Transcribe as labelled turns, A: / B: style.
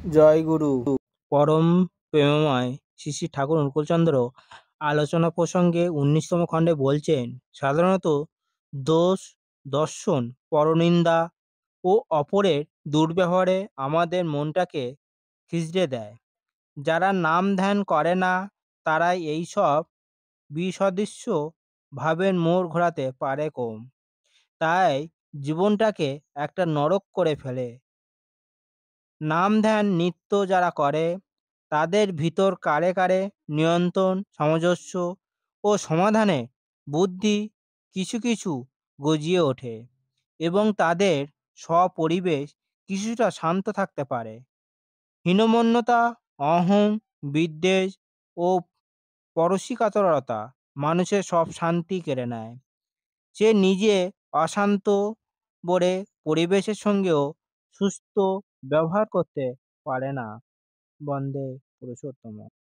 A: জয় গুরু। পরম প্রেমময় শ্রী শ্রী ঠাকুর অনুকূলচন্দ্র আলোচনা প্রসঙ্গে 19তম খণ্ডে বলছেন, সাধারণত দোষ, দর্শন, পরনিন্দা ও অপরের দুর্ব্যবহারে আমাদের মনটাকে হিজড়ে দেয়। যারা নাম ধ্যান করে না তারাই এইসব বিষদৃশ্য ভাবের মোড় ঘোরাতে পারে কম। তাই জীবনটাকে একটা নরক করে ফেলে। নাম ধ্যান নিত্য যারা করে তাদের ভিতর কারে কারে নিয়ন্ত্রণ, সামঞ্জস্য ও সমাধানে বুদ্ধি কিছু কিছু গজিয়ে ওঠে এবং তাদের স্বপরিবেশ কিছুটা শান্ত থাকতে পারে। হীনমন্যতা, অহং, বিদ্বেষ ও পরশিকাতরতা মানুষের সব শান্তি কেড়ে নেয়। সে নিজে অশান্ত বলে পরিবেশের সঙ্গেও সুস্থ ব্যবহার করতে পারে না। বন্দে পুরুষোত্তম।